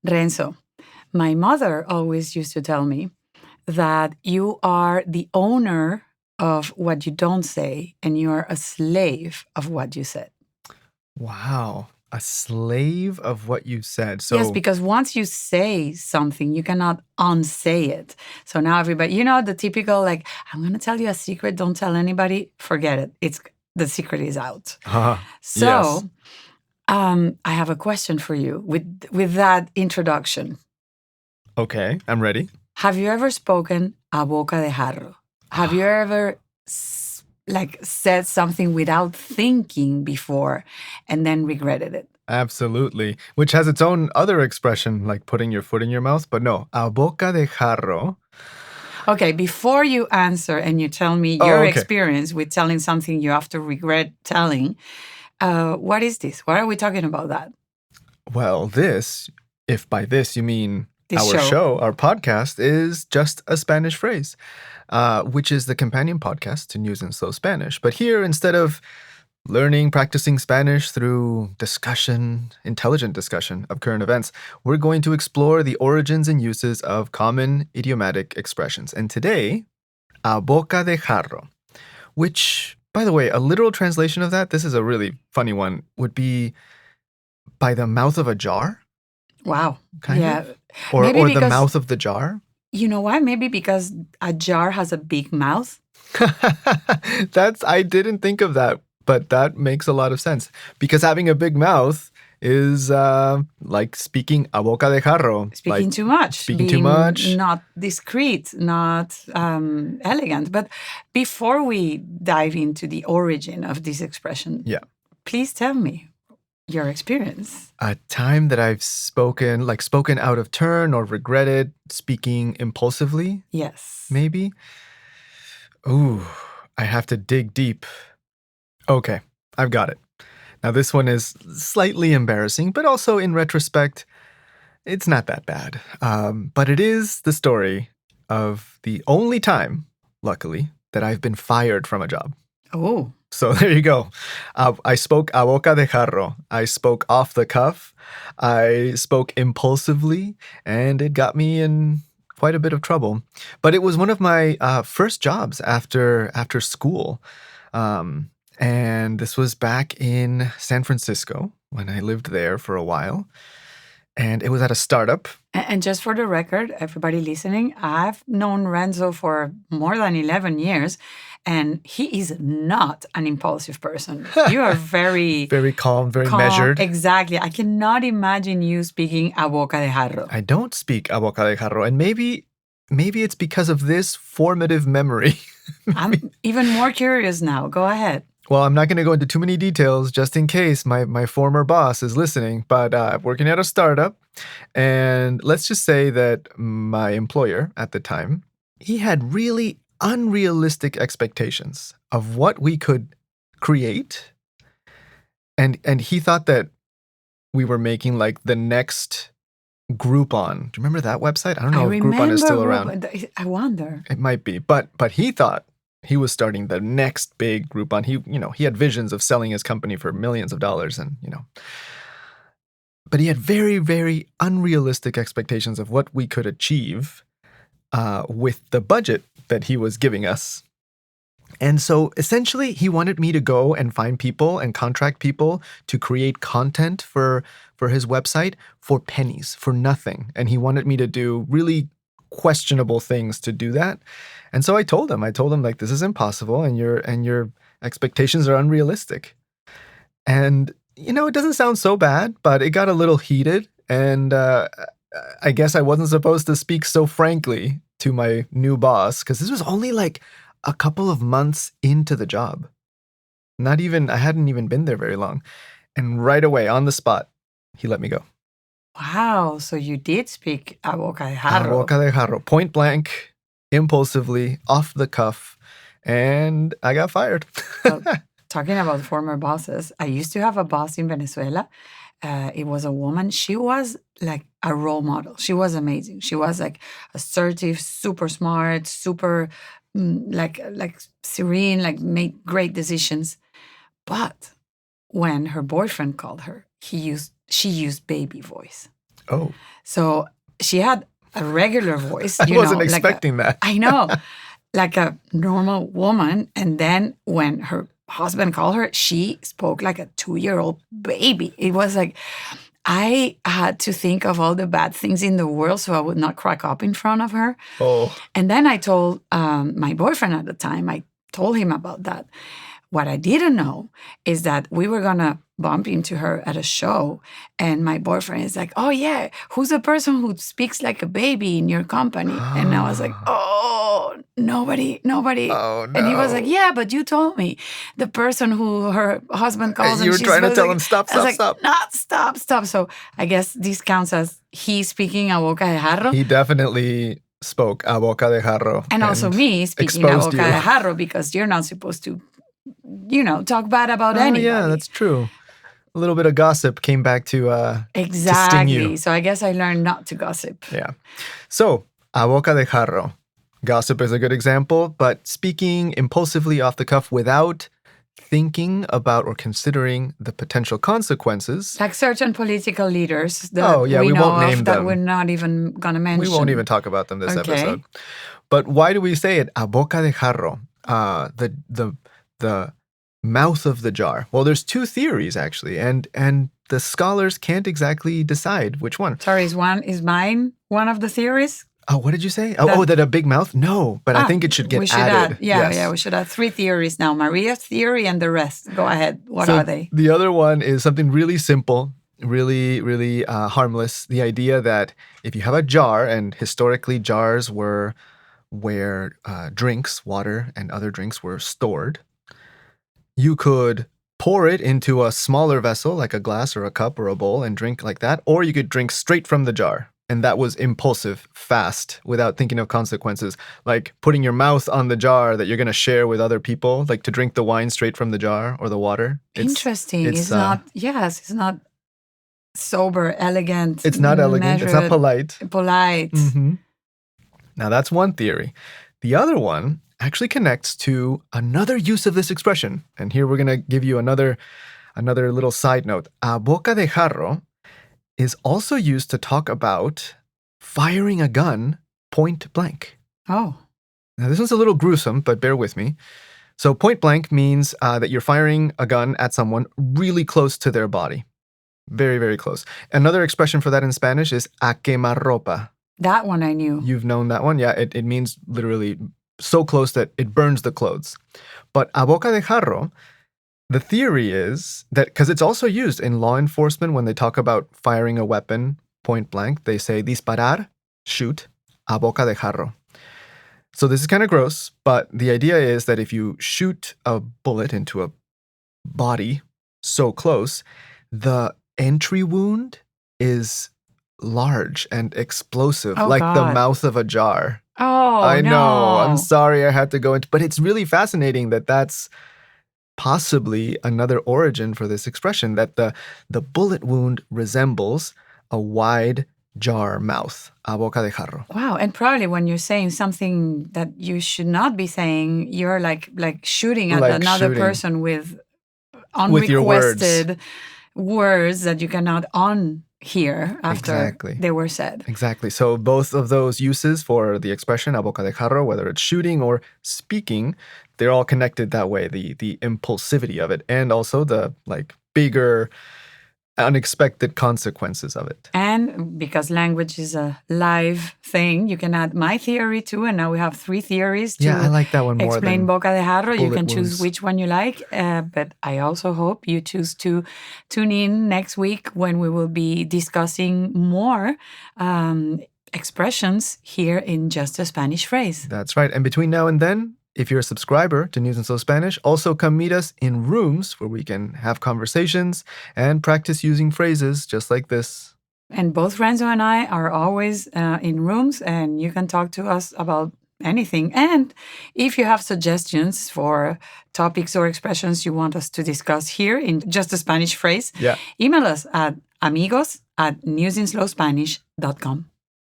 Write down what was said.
Renzo, my mother always used to tell me that you are the owner of what you don't say and you are a slave of what you said. Wow. A slave of what you said. Yes, because once you say something, you cannot unsay it. So now everybody, the typical like, I'm going to tell you a secret, don't tell anybody, forget it. The secret is out. Yes. I have a question for you with that introduction. Okay, I'm ready. Have you ever spoken a boca de jarro? Have you ever said something without thinking before and then regretted it? Absolutely. Which has its own other expression, like putting your foot in your mouth. But no, a boca de jarro. Okay, before you answer and you tell me your experience with telling something you have to regret telling, what is this? What are we talking about that? Well, this, if by this you mean our podcast, is just a Spanish phrase, which is the companion podcast to News in Slow Spanish. But here, instead of practicing Spanish through intelligent discussion of current events, we're going to explore the origins and uses of common idiomatic expressions. And today, a boca de jarro, which, by the way, a literal translation of that, this is a really funny one, would be by the mouth of a jar. Wow. Kind of? Or the mouth of the jar. You know why? Maybe because a jar has a big mouth. I didn't think of that, but that makes a lot of sense. Because having a big mouth is like speaking a boca de jarro. Speaking too much. Too much. Not discreet, not elegant. But before we dive into the origin of this expression, please tell me your experience. A time that I've spoken out of turn or regretted speaking impulsively. Yes. Maybe. Ooh, I have to dig deep. Okay, I've got it. Now, this one is slightly embarrassing, but also in retrospect, it's not that bad. But it is the story of the only time, luckily, that I've been fired from a job. Oh. So there you go. I spoke a boca de jarro. I spoke off the cuff. I spoke impulsively, and it got me in quite a bit of trouble. But it was one of my first jobs after school. And this was back in San Francisco when I lived there for a while. And it was at a startup. And just for the record, everybody listening, I've known Renzo for more than 11 years, and he is not an impulsive person. You are very... very calm, very measured. Exactly. I cannot imagine you speaking a boca de jarro. I don't speak a boca de jarro, and maybe it's because of this formative memory. I'm even more curious now. Go ahead. Well, I'm not going to go into too many details just in case my former boss is listening, but working at a startup. And let's just say that my employer at the time, he had really unrealistic expectations of what we could create. And he thought that we were making like the next Groupon. Do you remember that website? I don't know if Groupon is still around. I wonder. It might be. But he thought he was starting the next big Groupon. He had visions of selling his company for millions of dollars but he had very, very unrealistic expectations of what we could achieve with the budget that he was giving us. And so essentially he wanted me to go and find people and contract people to create content for his website for pennies, for nothing. And he wanted me to do really questionable things to do that. And so I told him like, this is impossible and your expectations are unrealistic. And, it doesn't sound so bad, but it got a little heated. And I guess I wasn't supposed to speak so frankly to my new boss because this was only like a couple of months into the job. I hadn't even been there very long. And right away, on the spot, he let me go. Wow, so you did speak a boca de jarro. A boca de jarro, point blank, impulsively, off the cuff, and I got fired. Well, talking about former bosses, I used to have a boss in Venezuela. It was a woman. She was like a role model. She was amazing. She was like assertive, super smart, super like serene, like made great decisions. But when her boyfriend called her, she used baby voice. Oh, So she had a regular voice. I You wasn't know, expecting that. I know, like a normal woman. And then when her husband called her, she spoke like a 2-year-old baby. It was like, I had to think of all the bad things in the world so I would not crack up in front of her. Oh, And then I told my boyfriend at the time, I told him about that. What I didn't know is that we were going to bump into her at a show. And my boyfriend is like, oh, yeah, who's the person who speaks like a baby in your company? And I was like, oh, nobody. oh no. And he was like, yeah, but you told me. The person who her husband calls. You were and trying to she's tell like, him, stop, I was stop, like, not stop. So I guess this counts as he speaking a boca de jarro. He definitely spoke a boca de jarro. And also me speaking a exposed boca you. de jarro, because you're not supposed to, talk bad about anybody. Yeah, that's true. A little bit of gossip came back to sting you. So I guess I learned not to gossip. Yeah. So, a boca de jarro. Gossip is a good example, but speaking impulsively off the cuff without thinking about or considering the potential consequences. Like certain political leaders that we know won't of name that them. we're not even going to mention. We won't even talk about them this Okay. episode. But why do we say it? A boca de jarro. The mouth of the jar. Well, there's two theories actually, and the scholars can't exactly decide which one. Sorry, is mine one of the theories? Oh, what did you say? That a big mouth? No, but I think it should get added. We should add 3 theories now. Maria's theory and the rest. Go ahead. What are they? The other one is something really simple, really, really harmless. The idea that if you have a jar, and historically jars were where drinks, water, and other drinks were stored, you could pour it into a smaller vessel, like a glass or a cup or a bowl, and drink like that, or you could drink straight from the jar. And that was impulsive, fast, without thinking of consequences. Like putting your mouth on the jar that you're going to share with other people, like to drink the wine straight from the jar or the water. Interesting. It's not sober, elegant. It's not elegant. It's not polite. Polite. Mm-hmm. Now, that's one theory. The other one actually connects to another use of this expression. And here we're going to give you another little side note. A boca de jarro is also used to talk about firing a gun point blank. Oh. Now, this one's a little gruesome, but bear with me. So point blank means that you're firing a gun at someone really close to their body. Very, very close. Another expression for that in Spanish is a quemarropa. That one I knew. You've known that one? Yeah, it means literally so close that it burns the clothes. But a boca de jarro, the theory is that, because it's also used in law enforcement when they talk about firing a weapon point blank, they say disparar, shoot, a boca de jarro. So this is kind of gross, but the idea is that if you shoot a bullet into a body so close, the entry wound is large and explosive, like God. the mouth of a jar. Oh, I no. know. I'm sorry I had to go into, but it's really fascinating that that's possibly another origin for this expression, that the bullet wound resembles a wide jar mouth, a boca de jarro. Wow. And probably when you're saying something that you should not be saying, you're like shooting at another person with unrequested words that you cannot unhear after they were said. Exactly. So both of those uses for the expression a boca de jarro, whether it's shooting or speaking, they're all connected that way, the impulsivity of it, and also the bigger unexpected consequences of it. And because language is a live thing, you can add my theory too, and now we have 3 theories to I like that one more explain boca de jarro. You can choose wounds. which one you like, but I also hope you choose to tune in next week when we will be discussing more expressions here in Just a Spanish Phrase. That's right. And between now and then, if you're a subscriber to News and Slow Spanish, also come meet us in rooms where we can have conversations and practice using phrases just like this. And both Renzo and I are always in rooms, and you can talk to us about anything. And if you have suggestions for topics or expressions you want us to discuss here in Just a Spanish Phrase, email us at amigos@newsinslowspanish.com.